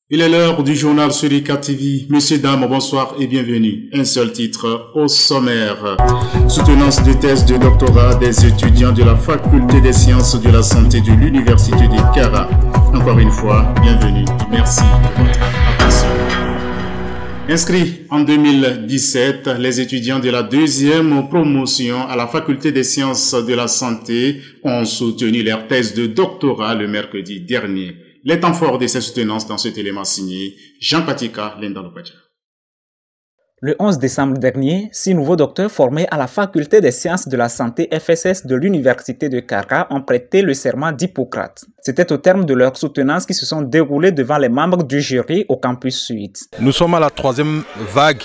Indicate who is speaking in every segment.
Speaker 1: Il est l'heure du journal sur ICA TV. Messieurs, dames, bonsoir et bienvenue. Un seul titre au sommaire. Soutenance de thèse de doctorat des étudiants de la Faculté des sciences de la santé de l'Université de Kara. Encore une fois, bienvenue. Merci de votre attention. Inscrits en 2017, les étudiants de la deuxième promotion à la Faculté des sciences de la santé ont soutenu leur thèse de doctorat le mercredi dernier. Les temps forts de ces soutenances dans cet élément signé Jean Patika, Lendalopadia.
Speaker 2: Le 11 décembre dernier, 6 nouveaux docteurs formés à la Faculté des sciences de la santé FSS de l'Université de Kara ont prêté le serment d'Hippocrate. C'était au terme de leurs soutenances qui se sont déroulées devant les membres du jury au campus Sud.
Speaker 3: Nous sommes à la troisième vague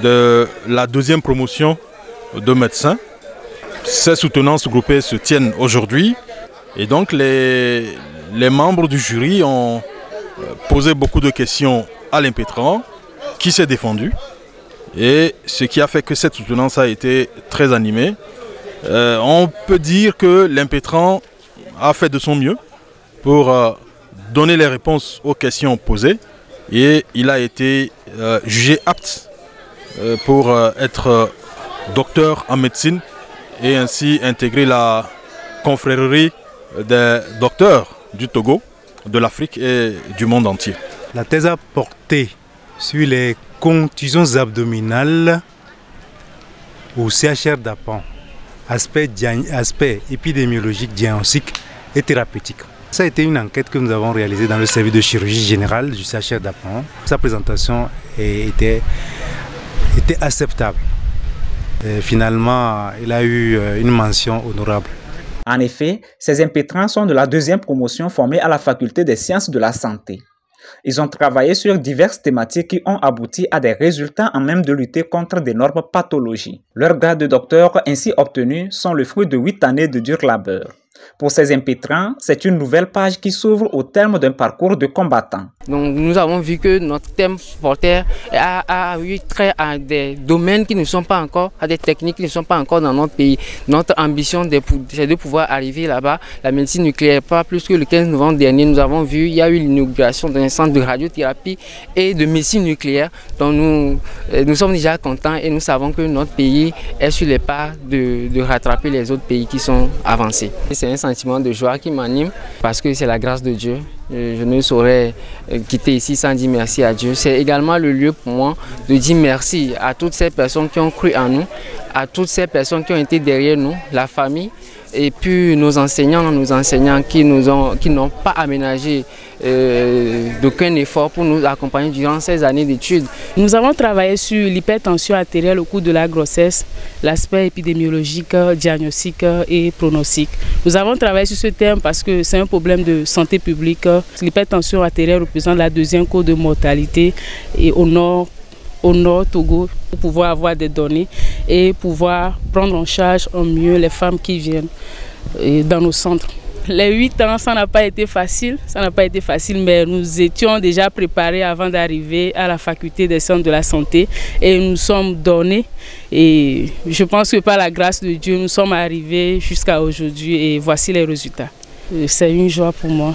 Speaker 3: de la deuxième promotion de médecins. Ces soutenances groupées se tiennent aujourd'hui et donc les membres du jury ont posé beaucoup de questions à l'impétrant qui s'est défendu et ce qui a fait que cette soutenance a été très animée. On peut dire que l'impétrant a fait de son mieux pour donner les réponses aux questions posées et il a été jugé apte pour être docteur en médecine et ainsi intégrer la confrérie des docteurs du Togo, de l'Afrique et du monde entier.
Speaker 4: La thèse a porté sur les contusions abdominales au CHR d'Apan, aspect épidémiologique, diagnostique et thérapeutique. Ça a été une enquête que nous avons réalisée dans le service de chirurgie générale du CHR d'Apan. Sa présentation était acceptable. Et finalement, il a eu une mention honorable.
Speaker 2: En effet, ces impétrants sont de la deuxième promotion formée à la Faculté des sciences de la santé. Ils ont travaillé sur diverses thématiques qui ont abouti à des résultats en même de lutter contre d'énormes pathologies. Leurs grades de docteur ainsi obtenus sont le fruit de 8 années de dur labeur. Pour ces impétrants, c'est une nouvelle page qui s'ouvre au terme d'un parcours de combattant.
Speaker 5: Donc nous avons vu que notre thème portait a eu trait à des domaines qui ne sont pas encore, à des techniques qui ne sont pas encore dans notre pays. Notre ambition c'est de pouvoir arriver là-bas. La médecine nucléaire, pas plus que le 15 novembre dernier, nous avons vu, il y a eu l'inauguration d'un centre de radiothérapie et de médecine nucléaire. Donc nous sommes déjà contents et nous savons que notre pays est sur les pas de rattraper les autres pays qui sont avancés. C'est un sentiment de joie qui m'anime parce que c'est la grâce de Dieu. Je ne saurais quitter ici sans dire merci à Dieu. C'est également le lieu pour moi de dire merci à toutes ces personnes qui ont cru en nous, à toutes ces personnes qui ont été derrière nous, la famille, et puis nos enseignants qui n'ont pas aménagé d'aucun effort pour nous accompagner durant ces années d'études.
Speaker 6: Nous avons travaillé sur l'hypertension artérielle au cours de la grossesse, l'aspect épidémiologique, diagnostic et pronostic. Nous avons travaillé sur ce thème parce que c'est un problème de santé publique. L'hypertension artérielle représente la deuxième cause de mortalité et au nord Togo, pour pouvoir avoir des données et pouvoir prendre en charge au mieux les femmes qui viennent dans nos centres. Les 8 ans, ça n'a pas été facile, mais nous étions déjà préparés avant d'arriver à la Faculté des sciences de la santé et nous sommes donnés. Et je pense que par la grâce de Dieu, nous sommes arrivés jusqu'à aujourd'hui et voici les résultats. C'est une joie pour moi,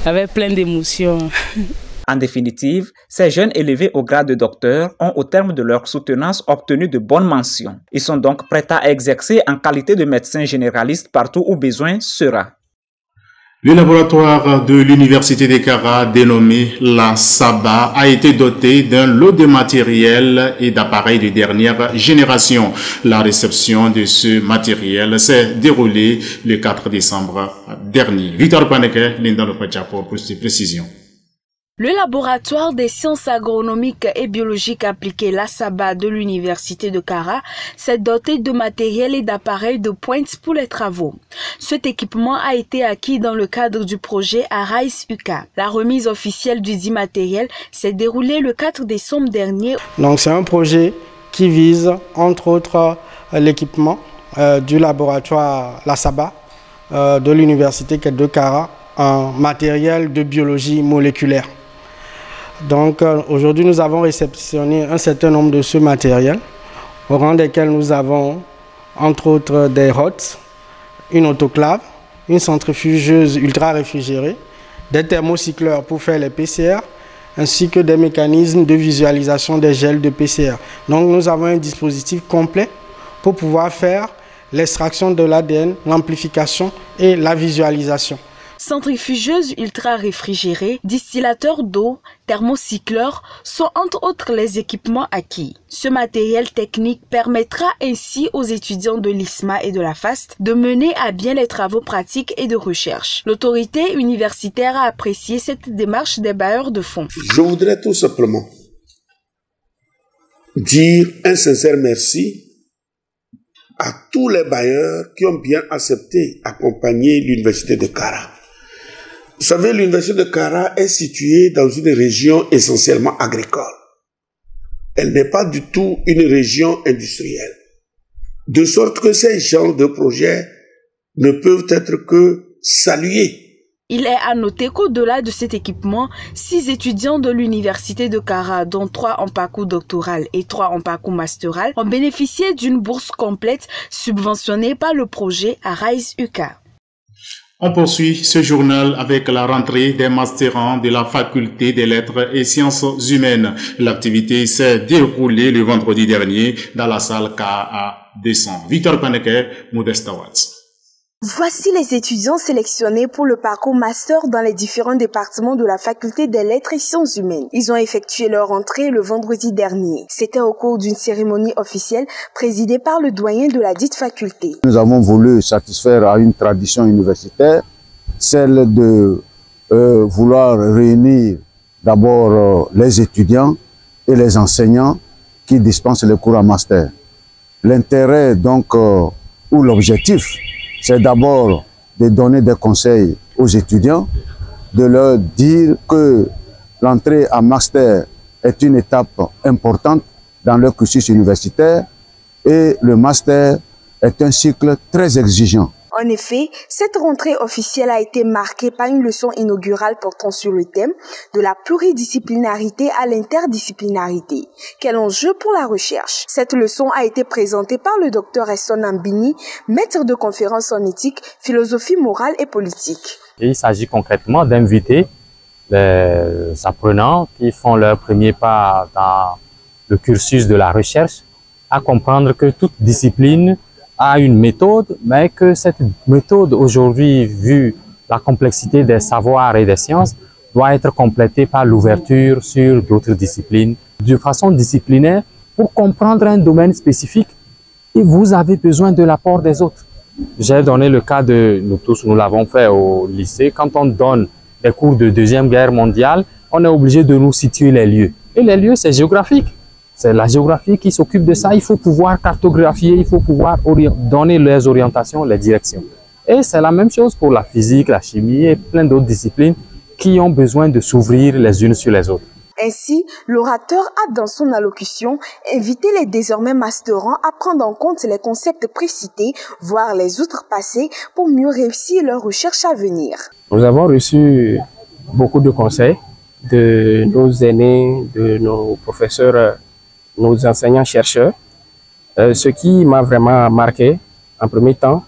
Speaker 6: avec plein d'émotions.
Speaker 2: En définitive, ces jeunes élevés au grade de docteur ont au terme de leur soutenance obtenu de bonnes mentions. Ils sont donc prêts à exercer en qualité de médecins généralistes partout où besoin sera.
Speaker 1: Le laboratoire de l'Université de Kara, dénommé la SABA, a été doté d'un lot de matériel et d'appareils de dernière génération. La réception de ce matériel s'est déroulée le 4 décembre dernier. Victor Paneke, Linda Lopacha pour plus de précisions.
Speaker 7: Le laboratoire des sciences agronomiques et biologiques appliquées, la SABA de l'Université de Kara, s'est doté de matériel et d'appareils de pointe pour les travaux. Cet équipement a été acquis dans le cadre du projet Arise UCA. La remise officielle du dit matériel s'est déroulée le 4 décembre dernier.
Speaker 8: Donc c'est un projet qui vise, entre autres, l'équipement du laboratoire, la SABA, de l'Université de Kara, en matériel de biologie moléculaire. Donc aujourd'hui, nous avons réceptionné un certain nombre de ce matériel, au rang desquels nous avons entre autres des HOTS, une autoclave, une centrifugeuse ultra réfrigérée, des thermocycleurs pour faire les PCR ainsi que des mécanismes de visualisation des gels de PCR. Donc nous avons un dispositif complet pour pouvoir faire l'extraction de l'ADN, l'amplification et la visualisation.
Speaker 7: Centrifugeuses ultra réfrigérées, distillateurs d'eau, thermocycleurs sont entre autres les équipements acquis. Ce matériel technique permettra ainsi aux étudiants de l'ISMA et de la FAST de mener à bien les travaux pratiques et de recherche. L'autorité universitaire a apprécié cette démarche des bailleurs de fonds.
Speaker 9: Je voudrais tout simplement dire un sincère merci à tous les bailleurs qui ont bien accepté d'accompagner l'université de Kara. Vous savez, l'université de Kara est située dans une région essentiellement agricole. Elle n'est pas du tout une région industrielle. De sorte que ces genres de projets ne peuvent être que salués.
Speaker 7: Il est à noter qu'au-delà de cet équipement, 6 étudiants de l'université de Kara, dont 3 en parcours doctoral et 3 en parcours masteral, ont bénéficié d'une bourse complète subventionnée par le projet Arise UK.
Speaker 1: On poursuit ce journal avec la rentrée des masterants de la faculté des lettres et sciences humaines. L'activité s'est déroulée le vendredi dernier dans la salle KA 200. Victor Paneke, Modesta Watts.
Speaker 10: Voici les étudiants sélectionnés pour le parcours master dans les différents départements de la faculté des lettres et sciences humaines. Ils ont effectué leur entrée le vendredi dernier. C'était au cours d'une cérémonie officielle présidée par le doyen de la dite faculté.
Speaker 11: Nous avons voulu satisfaire à une tradition universitaire, celle de vouloir réunir d'abord les étudiants et les enseignants qui dispensent les cours en master. L'intérêt donc ou l'objectif, c'est d'abord de donner des conseils aux étudiants, de leur dire que l'entrée en master est une étape importante dans leur cursus universitaire et le master est un cycle très exigeant.
Speaker 10: En effet, cette rentrée officielle a été marquée par une leçon inaugurale portant sur le thème de la pluridisciplinarité à l'interdisciplinarité. Quel enjeu pour la recherche? Cette leçon a été présentée par le Dr Esson Ambini, maître de conférences en éthique, philosophie morale et politique.
Speaker 12: Et il s'agit concrètement d'inviter les apprenants qui font leur premier pas dans le cursus de la recherche à comprendre que toute discipline a une méthode, mais que cette méthode aujourd'hui, vu la complexité des savoirs et des sciences, doit être complétée par l'ouverture sur d'autres disciplines. De façon disciplinaire, pour comprendre un domaine spécifique, et vous avez besoin de l'apport des autres. J'ai donné le cas de, nous tous, nous l'avons fait au lycée, quand on donne des cours de Deuxième Guerre mondiale, on est obligé de nous situer les lieux. Et les lieux, c'est géographique. C'est la géographie qui s'occupe de ça. Il faut pouvoir cartographier, il faut pouvoir donner les orientations, les directions. Et c'est la même chose pour la physique, la chimie et plein d'autres disciplines qui ont besoin de s'ouvrir les unes sur les autres.
Speaker 10: Ainsi, l'orateur a dans son allocution invité les désormais masterants à prendre en compte les concepts précités, voire les outrepasser pour mieux réussir leur recherche à venir.
Speaker 13: Nous avons reçu beaucoup de conseils de nos aînés, de nos professeurs, nos enseignants-chercheurs. Ce qui m'a vraiment marqué en premier temps,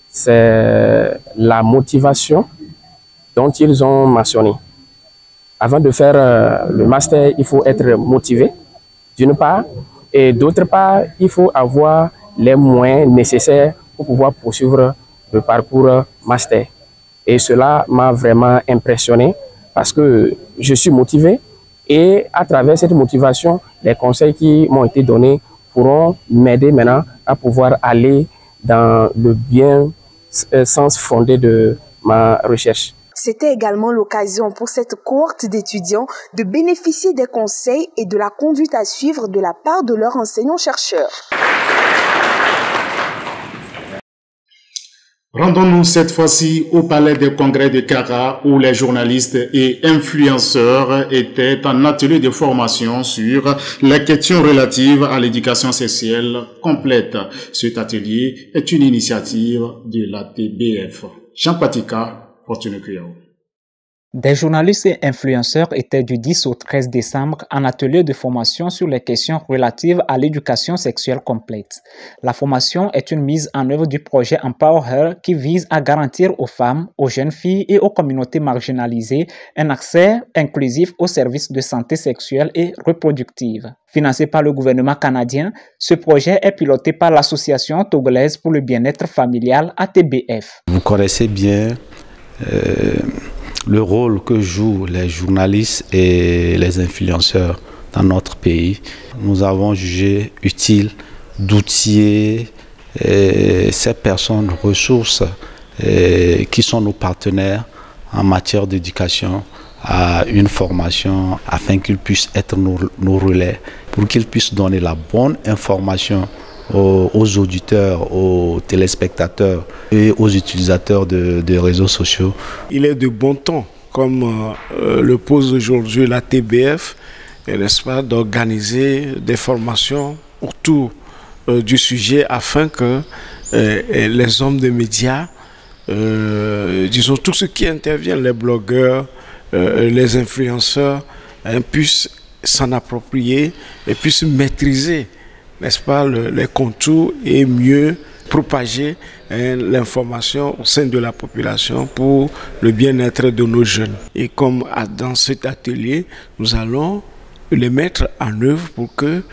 Speaker 13: c'est la motivation dont ils ont mentionné. Avant de faire le master, il faut être motivé, d'une part, et d'autre part, il faut avoir les moyens nécessaires pour pouvoir poursuivre le parcours master. Et cela m'a vraiment impressionné parce que je suis motivé. Et à travers cette motivation, les conseils qui m'ont été donnés pourront m'aider maintenant à pouvoir aller dans le bien sens fondé de ma recherche.
Speaker 10: C'était également l'occasion pour cette cohorte d'étudiants de bénéficier des conseils et de la conduite à suivre de la part de leurs enseignants-chercheurs.
Speaker 1: Rendons-nous cette fois-ci au palais des congrès de Kara où les journalistes et influenceurs étaient en atelier de formation sur les questions relatives à l'éducation sexuelle complète. Cet atelier est une initiative de la TBF. Jean Patika, Fortune Kuyao.
Speaker 2: Des journalistes et influenceurs étaient du 10 au 13 décembre en atelier de formation sur les questions relatives à l'éducation sexuelle complète. La formation est une mise en œuvre du projet Empower Her qui vise à garantir aux femmes, aux jeunes filles et aux communautés marginalisées un accès inclusif aux services de santé sexuelle et reproductive. Financé par le gouvernement canadien, ce projet est piloté par l'Association togolaise pour le bien-être familial ATBF.
Speaker 14: Vous connaissez bien le rôle que jouent les journalistes et les influenceurs dans notre pays. Nous avons jugé utile d'outiller ces personnes ressources qui sont nos partenaires en matière d'éducation à une formation afin qu'ils puissent être nos relais, pour qu'ils puissent donner la bonne information aux auditeurs, aux téléspectateurs et aux utilisateurs de réseaux sociaux.
Speaker 15: Il est de bon ton, comme le pose aujourd'hui la TBF, n'est-ce pas, d'organiser des formations autour du sujet afin que les hommes de médias, disons tous ceux qui interviennent, les blogueurs, les influenceurs, puissent s'en approprier et puissent maîtriser, n'est-ce pas, les contours et mieux propager l'information au sein de la population pour le bien-être de nos jeunes. Et comme dans cet atelier, nous allons les mettre en œuvre pour que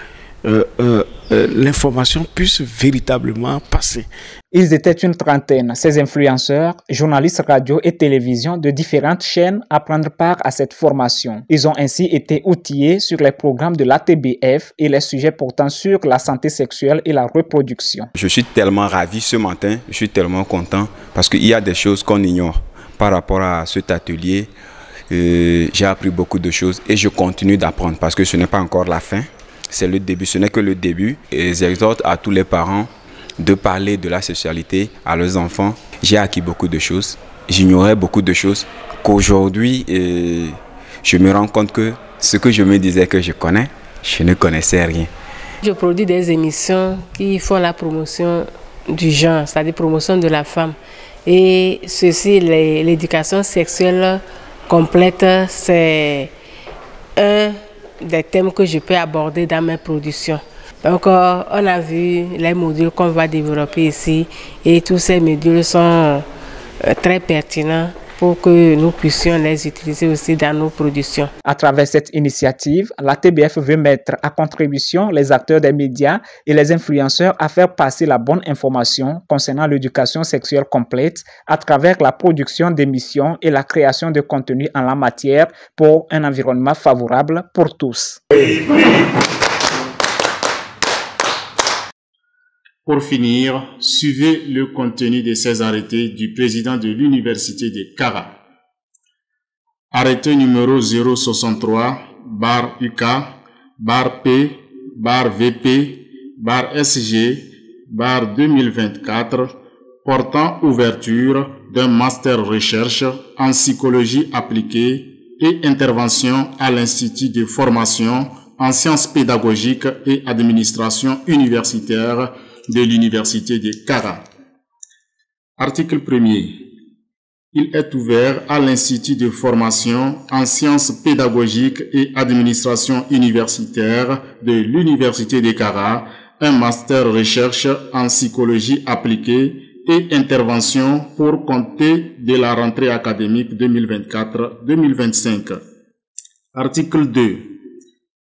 Speaker 15: l'information puisse véritablement passer.
Speaker 2: Ils étaient une trentaine, ces influenceurs, journalistes radio et télévision de différentes chaînes à prendre part à cette formation. Ils ont ainsi été outillés sur les programmes de l'ATBF et les sujets portant sur la santé sexuelle et la reproduction.
Speaker 16: Je suis tellement ravi ce matin, je suis tellement content parce qu'il y a des choses qu'on ignore par rapport à cet atelier. J'ai appris beaucoup de choses et je continue d'apprendre parce que ce n'est pas encore la fin, c'est le début, ce n'est que le début. Et j'exhorte à tous les parents de parler de la sexualité à leurs enfants. J'ai acquis beaucoup de choses, j'ignorais beaucoup de choses qu'aujourd'hui je me rends compte que ce que je me disais que je connais, je ne connaissais rien.
Speaker 17: Je produis des émissions qui font la promotion du genre, c'est-à-dire promotion de la femme. Et ceci, l'éducation sexuelle complète, c'est un des thèmes que je peux aborder dans mes productions. Donc, on a vu les modules qu'on va développer ici et tous ces modules sont très pertinents pour que nous puissions les utiliser aussi dans nos productions.
Speaker 2: À travers cette initiative, la TBF veut mettre à contribution les acteurs des médias et les influenceurs à faire passer la bonne information concernant l'éducation sexuelle complète à travers la production d'émissions et la création de contenu en la matière pour un environnement favorable pour tous.
Speaker 1: Pour finir, suivez le contenu de ces arrêtés du président de l'Université de Kara. Arrêté numéro 063-UK-P-VP-SG-2024 portant ouverture d'un master recherche en psychologie appliquée et intervention à l'Institut de formation en sciences pédagogiques et administration universitaire de l'Université de Kara. Article 1er. Il est ouvert à l'Institut de formation en sciences pédagogiques et administration universitaire de l'Université de Kara un master recherche en psychologie appliquée et intervention pour compter de la rentrée académique 2024-2025. Article 2.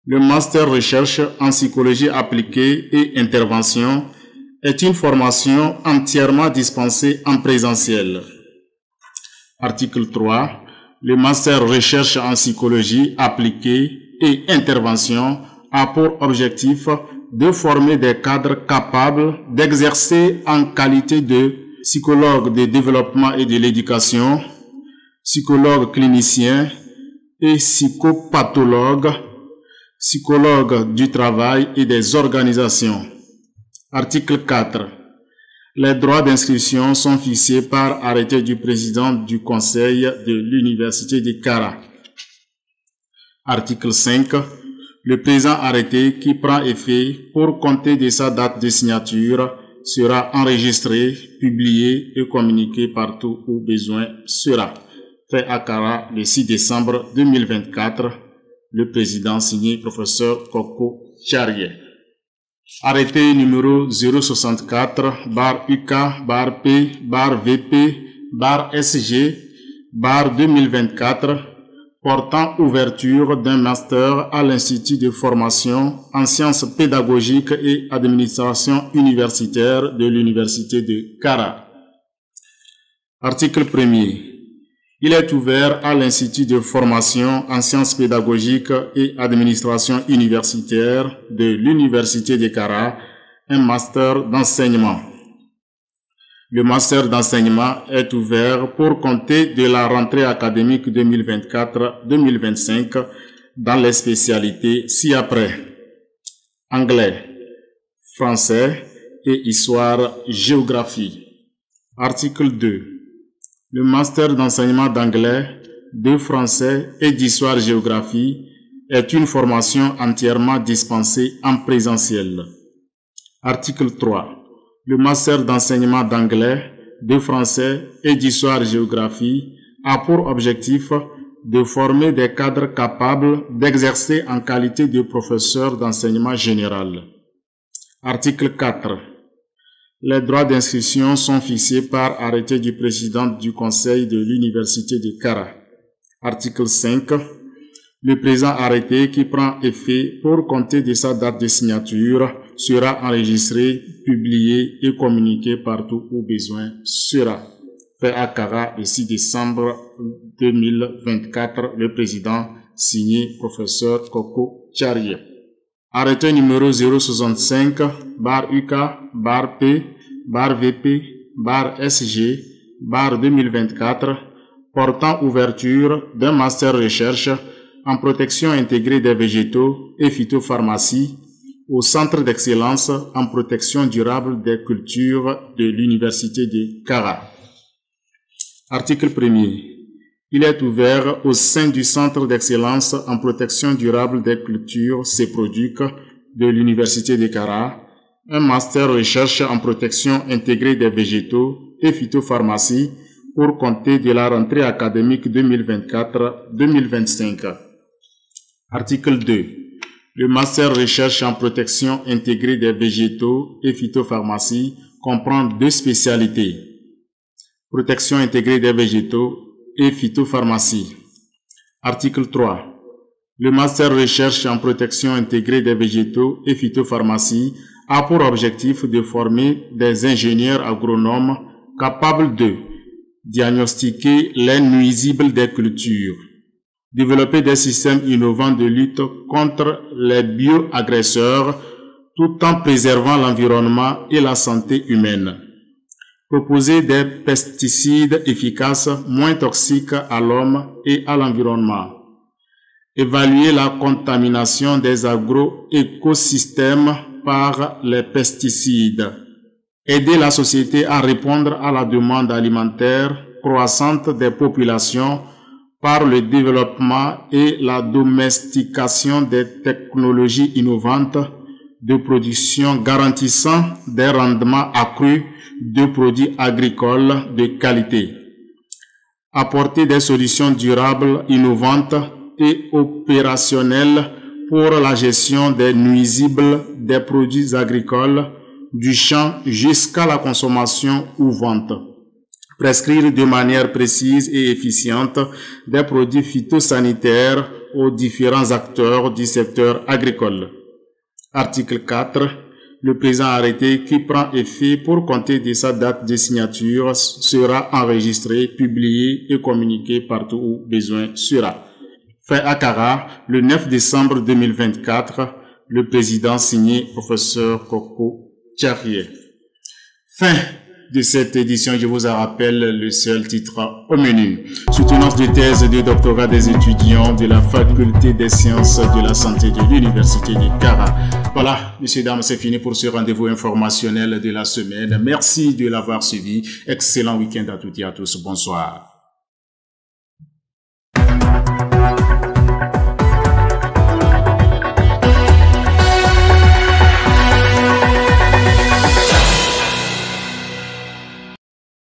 Speaker 1: Le master recherche en psychologie appliquée et intervention est une formation entièrement dispensée en présentiel. Article 3. Le master recherche en psychologie appliquée et intervention a pour objectif de former des cadres capables d'exercer en qualité de psychologue de développement et de l'éducation, psychologue clinicien et psychopathologue, psychologue du travail et des organisations. Article 4. Les droits d'inscription sont fixés par arrêté du président du conseil de l'Université de Kara. Article 5. Le présent arrêté qui prend effet pour compter de sa date de signature sera enregistré, publié et communiqué partout où besoin sera. Fait à Kara le 6 décembre 2024. Le président signé professeur Koko Tcharié. Arrêté numéro 064-UK-BP-VP-SG-2024 portant ouverture d'un master à l'Institut de formation en sciences pédagogiques et administration universitaire de l'Université de Kara. Article 1er. Il est ouvert à l'Institut de formation en sciences pédagogiques et administration universitaire de l'Université de Kara un master d'enseignement. Le master d'enseignement est ouvert pour compter de la rentrée académique 2024-2025 dans les spécialités ci-après: anglais, français et histoire-géographie. Article 2. Le master d'enseignement d'anglais, de français et d'histoire-géographie est une formation entièrement dispensée en présentiel. Article 3. Le master d'enseignement d'anglais, de français et d'histoire-géographie a pour objectif de former des cadres capables d'exercer en qualité de professeur d'enseignement général. Article 4. Les droits d'inscription sont fixés par arrêté du président du conseil de l'Université de Kara. Article 5. Le présent arrêté qui prend effet pour compter de sa date de signature sera enregistré, publié et communiqué partout où besoin sera. Fait à Kara le 6 décembre 2024, le président signé professeur Koko Tcharié. Arrêté numéro 065-UK-BP-VP-SG-2024 portant ouverture d'un master recherche en protection intégrée des végétaux et phytopharmacie au Centre d'excellence en protection durable des cultures de l'Université de Kara. Article 1er. Il est ouvert au sein du Centre d'excellence en protection durable des cultures CEPRODUC de l'Université de Kara un master recherche en protection intégrée des végétaux et phytopharmacie pour compter de la rentrée académique 2024-2025. Article 2. Le master recherche en protection intégrée des végétaux et phytopharmacie comprend deux spécialités: protection intégrée des végétaux et phytopharmacie. Article 3. Le master recherche en protection intégrée des végétaux et phytopharmacie a pour objectif de former des ingénieurs agronomes capables de diagnostiquer les nuisibles des cultures, développer des systèmes innovants de lutte contre les bioagresseurs tout en préservant l'environnement et la santé humaine, proposer des pesticides efficaces moins toxiques à l'homme et à l'environnement, évaluer la contamination des agro-écosystèmes par les pesticides, aider la société à répondre à la demande alimentaire croissante des populations par le développement et la domestication des technologies innovantes de production garantissant des rendements accrus de produits agricoles de qualité, apporter des solutions durables, innovantes et opérationnelles pour la gestion des nuisibles des produits agricoles du champ jusqu'à la consommation ou vente, prescrire de manière précise et efficiente des produits phytosanitaires aux différents acteurs du secteur agricole. Article 4. Le présent arrêté qui prend effet pour compter de sa date de signature sera enregistré, publié et communiqué partout où besoin sera. Fait à Kara, le 9 décembre 2024, le président signé professeur Koko Tcharié. Fin de cette édition, je vous en rappelle le seul titre au menu. Soutenance de thèse de doctorat des étudiants de la faculté des sciences de la santé de l'Université de Kara. Voilà, messieurs, dames, c'est fini pour ce rendez-vous informationnel de la semaine. Merci de l'avoir suivi. Excellent week-end à toutes et à tous. Bonsoir.